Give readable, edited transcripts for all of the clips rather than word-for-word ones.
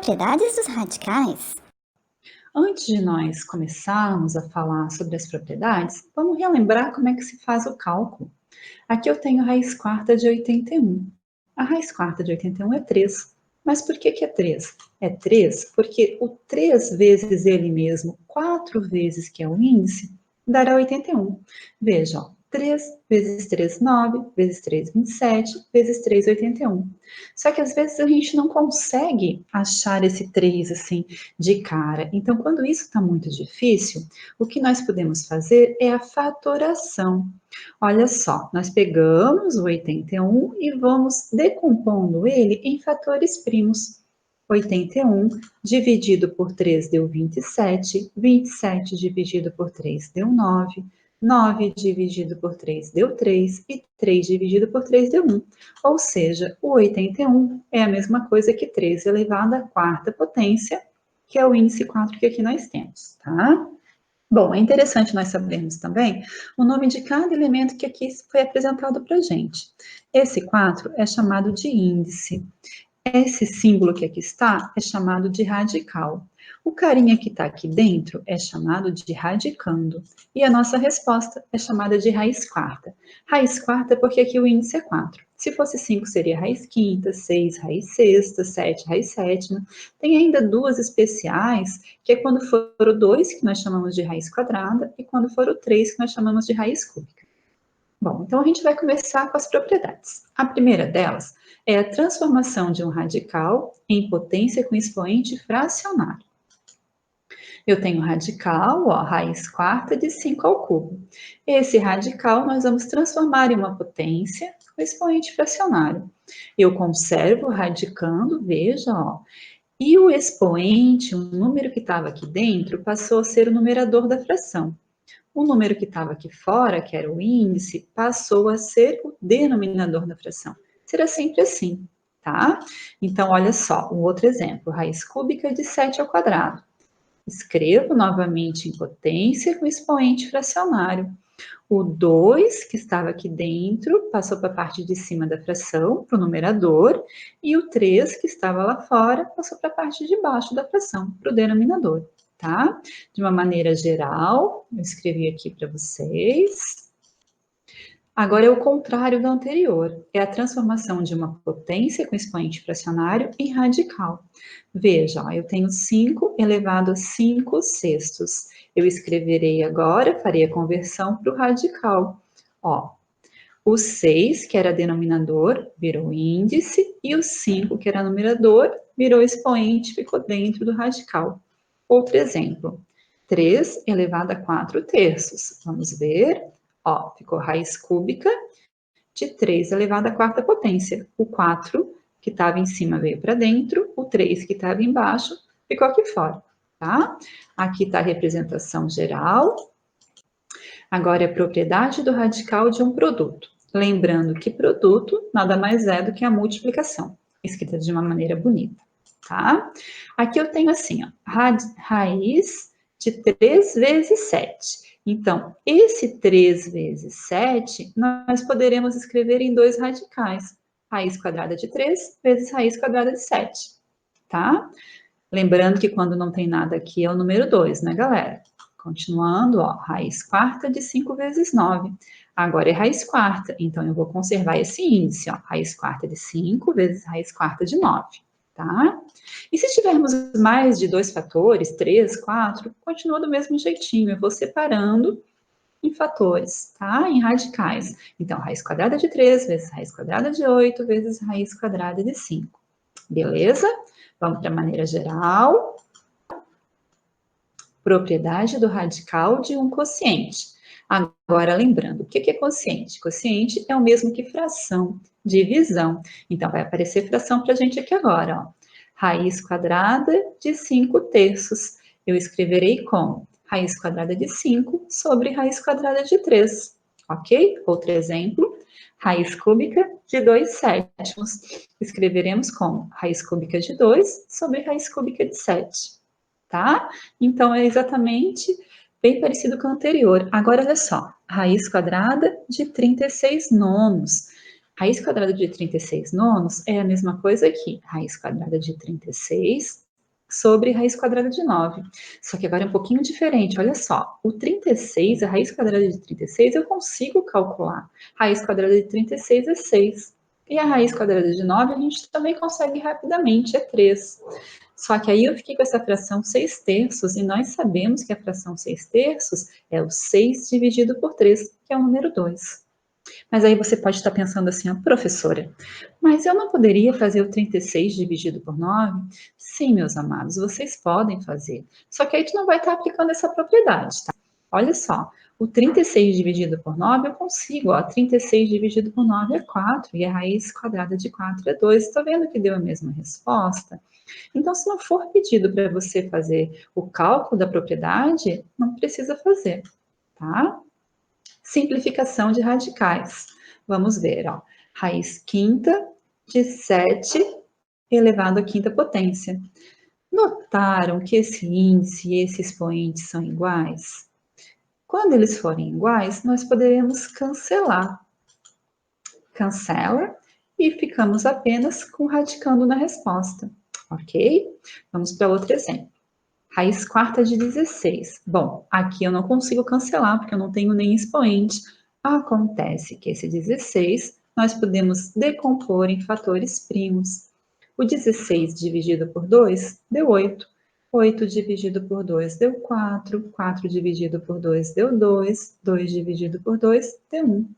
Propriedades dos radicais. Antes de nós começarmos a falar sobre as propriedades, vamos relembrar como é que se faz o cálculo. Aqui eu tenho a raiz quarta de 81. A raiz quarta de 81 é 3. Mas por que é 3? É 3 porque o 3 vezes ele mesmo, 4 vezes que é o índice, dará 81. Veja, ó, 3 vezes 3, 9, vezes 3, 27, vezes 3, 81. Só que às vezes a gente não consegue achar esse 3 assim de cara. Então, quando isso está muito difícil, o que nós podemos fazer é a fatoração. Olha só, nós pegamos o 81 e vamos decompondo ele em fatores primos. 81 dividido por 3 deu 27, 27 dividido por 3 deu 9, 9 dividido por 3 deu 3 e 3 dividido por 3 deu 1. Ou seja, o 81 é a mesma coisa que 3 elevado à quarta potência, que é o índice 4 que aqui nós temos, tá? Bom, é interessante nós sabermos também o nome de cada elemento que aqui foi apresentado para a gente. Esse 4 é chamado de índice. Esse símbolo que aqui está é chamado de radical. O carinha que está aqui dentro é chamado de radicando. E a nossa resposta é chamada de raiz quarta. Raiz quarta porque aqui o índice é 4. Se fosse 5, seria raiz quinta, 6, raiz sexta, 7, raiz sétima. Tem ainda duas especiais, que é quando for o 2, que nós chamamos de raiz quadrada, e quando for o 3, que nós chamamos de raiz cúbica. Bom, então a gente vai começar com as propriedades. A primeira delas é a transformação de um radical em potência com expoente fracionário. Eu tenho radical, ó, raiz quarta de 5 ao cubo. Esse radical nós vamos transformar em uma potência com expoente fracionário. Eu conservo radicando, veja, ó, e o expoente, o número que estava aqui dentro, passou a ser o numerador da fração. O número que estava aqui fora, que era o índice, passou a ser o denominador da fração. Será sempre assim, tá? Então, olha só, um outro exemplo. Raiz cúbica de 7 ao quadrado. Escrevo novamente em potência com expoente fracionário. O 2, que estava aqui dentro, passou para a parte de cima da fração, para o numerador, e o 3, que estava lá fora, passou para a parte de baixo da fração, para o denominador, tá? De uma maneira geral, eu escrevi aqui para vocês. Agora é o contrário do anterior, é a transformação de uma potência com expoente fracionário em radical. Veja, ó, eu tenho 5 elevado a 5 sextos. Eu escreverei agora, farei a conversão para o radical. Ó, o 6, que era denominador, virou índice, e o 5, que era numerador, virou expoente, ficou dentro do radical. Outro exemplo, 3 elevado a 4 terços. Vamos ver, ó, ficou raiz cúbica de 3 elevado à quarta potência. O 4, que estava em cima, veio para dentro, o 3, que estava embaixo, ficou aqui fora, tá? Aqui está a representação geral. Agora é a propriedade do radical de um produto. Lembrando que produto nada mais é do que a multiplicação, escrita de uma maneira bonita, tá? Aqui eu tenho assim, ó, raiz de 3 vezes 7. Então, esse 3 vezes 7, nós poderemos escrever em dois radicais. Raiz quadrada de 3 vezes raiz quadrada de 7, tá? Lembrando que quando não tem nada aqui é o número 2, né, galera? Continuando, ó, raiz quarta de 5 vezes 9. Agora é raiz quarta, então eu vou conservar esse índice, ó, raiz quarta de 5 vezes raiz quarta de 9, tá? E se tivermos mais de dois fatores, 3, 4, continua do mesmo jeitinho, eu vou separando em fatores, tá? Em radicais. Então, raiz quadrada de 3 vezes raiz quadrada de 8 vezes raiz quadrada de 5. Beleza? Vamos para a maneira geral. Propriedade do radical de um quociente. Agora, lembrando, o que é quociente? Quociente é o mesmo que fração, divisão. Então, vai aparecer fração para a gente aqui agora, ó. Raiz quadrada de 5 terços. Eu escreverei como raiz quadrada de 5 sobre raiz quadrada de 3. Ok? Outro exemplo. Raiz cúbica de 2 sétimos. Escreveremos como raiz cúbica de 2 sobre raiz cúbica de 7. Tá? Então, é exatamente bem parecido com o anterior. Agora, olha só, raiz quadrada de 36 nonos. Raiz quadrada de 36 nonos é a mesma coisa aqui. Raiz quadrada de 36 sobre raiz quadrada de 9. Só que agora é um pouquinho diferente, olha só. O 36, a raiz quadrada de 36, eu consigo calcular. Raiz quadrada de 36 é 6. E a raiz quadrada de 9 a gente também consegue rapidamente, é 3. Só que aí eu fiquei com essa fração 6 terços, e nós sabemos que a fração 6 terços é o 6 dividido por 3, que é o número 2. Mas aí você pode estar pensando assim, ó, professora, mas eu não poderia fazer o 36 dividido por 9? Sim, meus amados, vocês podem fazer. Só que aí tu não vai estar aplicando essa propriedade, tá? Olha só, o 36 dividido por 9 eu consigo, ó, 36 dividido por 9 é 4, e a raiz quadrada de 4 é 2. Está vendo que deu a mesma resposta? Então, se não for pedido para você fazer o cálculo da propriedade, não precisa fazer, tá? Simplificação de radicais. Vamos ver, ó. Raiz quinta de 7 elevado à quinta potência. Notaram que esse índice e esse expoente são iguais? Quando eles forem iguais, nós poderemos cancelar. Cancela e ficamos apenas com radicando na resposta, ok? Vamos para outro exemplo. Raiz quarta de 16. Bom, aqui eu não consigo cancelar, porque eu não tenho nem expoente. Acontece que esse 16 nós podemos decompor em fatores primos. O 16 dividido por 2 deu 8. 8 dividido por 2 deu 4. 4 dividido por 2 deu 2. 2 dividido por 2 deu 1.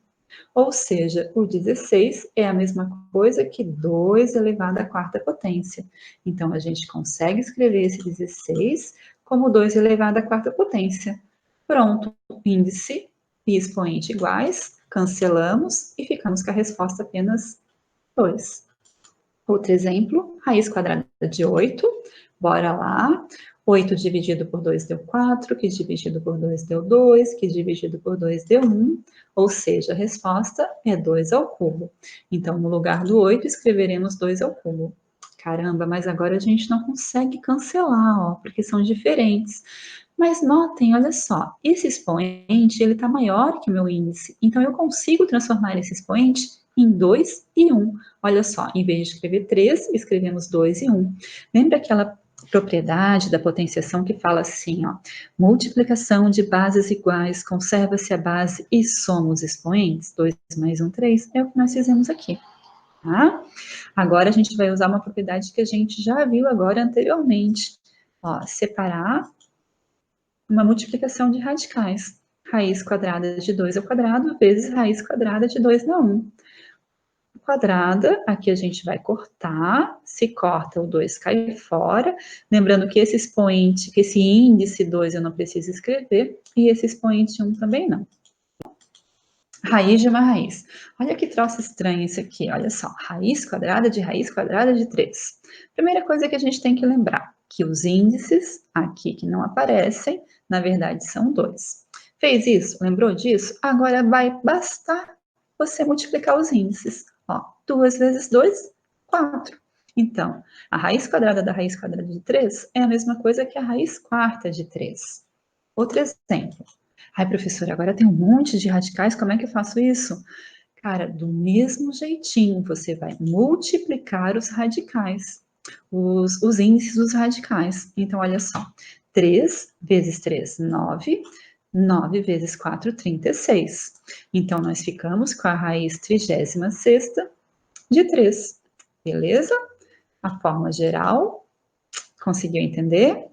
Ou seja, o 16 é a mesma coisa que 2 elevado à quarta potência. Então, a gente consegue escrever esse 16 como 2 elevado à quarta potência. Pronto, índice e expoente iguais, cancelamos e ficamos com a resposta apenas 2. Outro exemplo, raiz quadrada de 8. Bora lá. 8 dividido por 2 deu 4, que dividido por 2 deu 2, que dividido por 2 deu 1, ou seja, a resposta é 2 ao cubo. Então, no lugar do 8, escreveremos 2 ao cubo. Caramba, mas agora a gente não consegue cancelar, ó, porque são diferentes. Mas notem, olha só, esse expoente, ele está maior que o meu índice, então eu consigo transformar esse expoente em 2 e 1. Olha só, em vez de escrever 3, escrevemos 2 e 1. Lembra aquela propriedade da potenciação que fala assim, ó, multiplicação de bases iguais, conserva-se a base e somos expoentes, 2 mais 1, 3, é o que nós fizemos aqui, tá? Agora a gente vai usar uma propriedade que a gente já viu agora anteriormente, ó, separar uma multiplicação de radicais, raiz quadrada de 2 ao quadrado vezes raiz quadrada de 2 na 1. Quadrada, aqui a gente vai cortar, se corta o 2 cai fora, lembrando que esse expoente, que esse índice 2 eu não preciso escrever, e esse expoente 1 também não. Raiz de uma raiz. Olha que troço estranho isso aqui, olha só, raiz quadrada de 3. Primeira coisa que a gente tem que lembrar, que os índices aqui que não aparecem, na verdade são 2. Fez isso? Lembrou disso? Agora vai bastar você multiplicar os índices. Ó, 2 vezes 2, 4. Então, a raiz quadrada da raiz quadrada de 3 é a mesma coisa que a raiz quarta de 3. Outro exemplo. Ai, professora, agora tem um monte de radicais, como é que eu faço isso? Cara, do mesmo jeitinho, você vai multiplicar os radicais, os índices dos radicais. Então, olha só, 3 vezes 3, 9. 9 vezes 4, 36. Então, nós ficamos com a raiz 36ª de 3. Beleza? A forma geral, conseguiu entender?